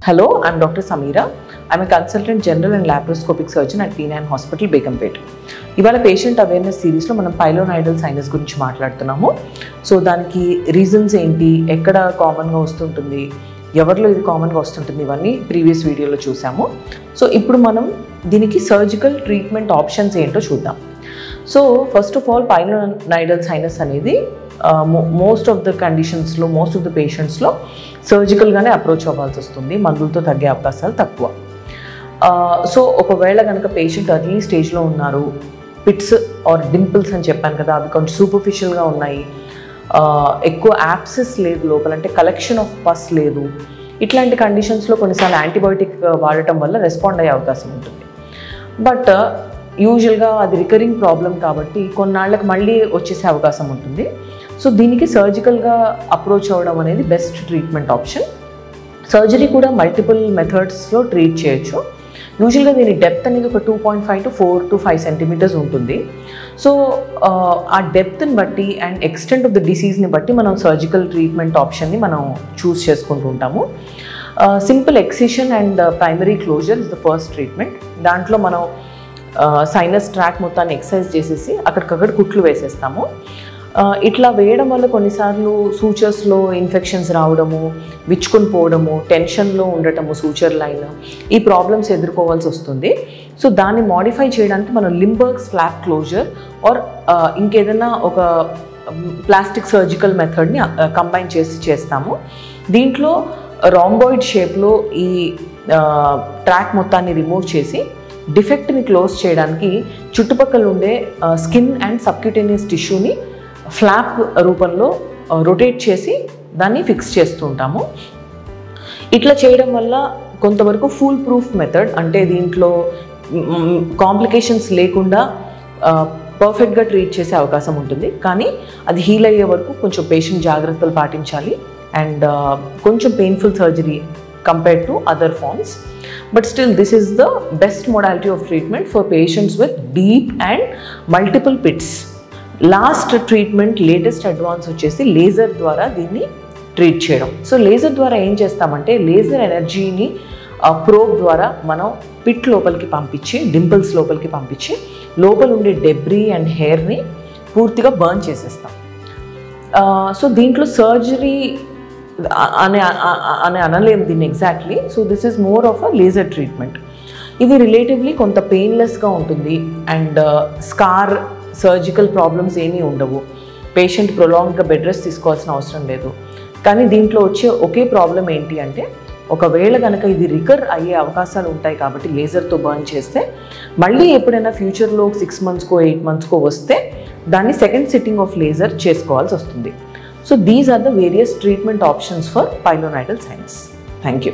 Hello, I'm Dr. Sameera. I'm a consultant general and laparoscopic surgeon at P9 Hospital, Begumpet. ఇవాళ patient awareness సిరీస్లో మనం పైలోనైడల్ sinus గురించి మాట్లాడుతున్నాము. So దానికి reasons ఏంటి, ఎక్కడ కామన్గా వస్తుంటుంది, ఎవరిలో ఇది కామన్గా వస్తుంటుంది, ఇవన్నీ ప్రీవియస్ వీడియోలో చూసాము. సో ఇప్పుడు మనం దీనికి సర్జికల్ ట్రీట్మెంట్ ఆప్షన్స్ ఏంటో చూద్దాం. So first of all pilonidal sinus అనేది మోస్ట్ ఆఫ్ ద కండిషన్స్లో, మోస్ట్ ఆఫ్ ద పేషెంట్స్లో సర్జికల్గానే అప్రోచ్ అవ్వాల్సి వస్తుంది. మందులతో తగ్గే అవకాశాలు తక్కువ. సో ఒకవేళ కనుక పేషెంట్ ఎర్లీ స్టేజ్లో ఉన్నారు, పిట్స్ ఆర్ డింపుల్స్ అని చెప్పాను కదా, అవి కొంచెం సూపర్ఫిషియల్గా ఉన్నాయి, ఎక్కువ యాప్సెస్ లేదు లోపల, అంటే కలెక్షన్ ఆఫ్ పస్ లేదు, ఇట్లాంటి కండిషన్స్లో కొన్నిసార్లు యాంటీబయోటిక్ వాడటం వల్ల రెస్పాండ్ అయ్యే అవకాశం ఉంటుంది. బట్ యూజువల్గా అది రికరింగ్ ప్రాబ్లం కాబట్టి కొన్నాళ్ళకి మళ్ళీ వచ్చేసే అవకాశం ఉంటుంది. సో దీనికి సర్జికల్గా అప్రోచ్ అవ్వడం అనేది బెస్ట్ ట్రీట్మెంట్ ఆప్షన్. సర్జరీ కూడా మల్టిపుల్ మెథడ్స్లో ట్రీట్ చేయొచ్చు. యూజువల్గా దీని డెప్త్ అనేది ఒక 2.5 to 4 to 5 centimeters ఉంటుంది. సో ఆ డెప్త్ని బట్టి అండ్ ఎక్స్టెంట్ ఆఫ్ ద డిసీజ్ని బట్టి మనం సర్జికల్ ట్రీట్మెంట్ ఆప్షన్ని మనం చూస్ చేసుకుంటూ ఉంటాము. Simple excision and primary closure is the first treatment. దాంట్లో మనం సైనస్ ట్రాక్ మొత్తాన్ని ఎక్సర్సైజ్ చేసేసి అక్కడికక్కడ కుట్లు వేసేస్తాము. ఇట్లా వేయడం వల్ల కొన్నిసార్లు సూచర్స్లో ఇన్ఫెక్షన్స్ రావడము, విచ్చుకొని పోవడము, టెన్షన్లో ఉండటము సూచర్ లైన్, ఈ ప్రాబ్లమ్స్ ఎదుర్కోవాల్సి వస్తుంది. సో దాన్ని మాడిఫై చేయడానికి మనం లింబర్గ్స్ ఫ్లాప్ క్లోజర్ ఆర్ ఇంకేదైనా ఒక ప్లాస్టిక్ సర్జికల్ మెథడ్ని కంబైన్ చేస్తాము. దీంట్లో రాంబాయిడ్ షేప్లో ఈ ట్రాక్ మొత్తాన్ని రిమూవ్ చేసి డిఫెక్ట్ని క్లోజ్ చేయడానికి చుట్టుపక్కల ఉండే స్కిన్ అండ్ సబ్క్యూటేనియస్ టిష్యూని ఫ్లాప్ రూపంలో రొటేట్ చేసి దాన్ని ఫిక్స్ చేస్తూ ఉంటాము. ఇట్లా చేయడం వల్ల కొంతవరకు ఫుల్ ప్రూఫ్ మెథడ్, అంటే దీంట్లో కాంప్లికేషన్స్ లేకుండా పర్ఫెక్ట్గా ట్రీట్ చేసే అవకాశం ఉంటుంది. కానీ అది హీల్ అయ్యే వరకు కొంచెం పేషెంట్ జాగ్రత్తలు పాటించాలి అండ్ కొంచెం painful surgery compared to other forms, but still this is the best modality of treatment for patients with deep and multiple pits. Last treatment, latest advance వచ్చేసి లేజర్ ద్వారా దీన్ని ట్రీట్ చేయడం. సో లేజర్ ద్వారా ఏం చేస్తామంటే, laser ఎనర్జీని probe ద్వారా మనం పిట్ లోపలికి పంపించి, డింపుల్స్ లోపలికి పంపించి, లోపల ఉండే డెబ్రీ అండ్ హెయిర్ని పూర్తిగా బర్న్ చేసేస్తాం. సో దీంట్లో సర్జరీ అనే అనలేము దీన్ని exactly. So this is more of a laser treatment. ఇది రిలేటివ్లీ కొంత పెయిన్లెస్గా ఉంటుంది అండ్ స్కార్, సర్జికల్ ప్రాబ్లమ్స్ ఏమీ ఉండవు. పేషెంట్ ప్రొలాంగ్గా బెడ్ రెస్ట్ తీసుకోవాల్సిన అవసరం లేదు. కానీ దీంట్లో వచ్చే ఒకే ప్రాబ్లం ఏంటి అంటే, ఒకవేళ కనుక ఇది రికర్ అయ్యే అవకాశాలు ఉంటాయి కాబట్టి లేజర్తో బర్న్ చేస్తే మళ్ళీ ఎప్పుడైనా ఫ్యూచర్లో 6 monthsకో 8 monthsకో వస్తే దాన్ని సెకండ్ సిట్టింగ్ ఆఫ్ లేజర్ చేసుకోవాల్సి వస్తుంది. So these are the various treatment options for pylonidal sinus. Thank you.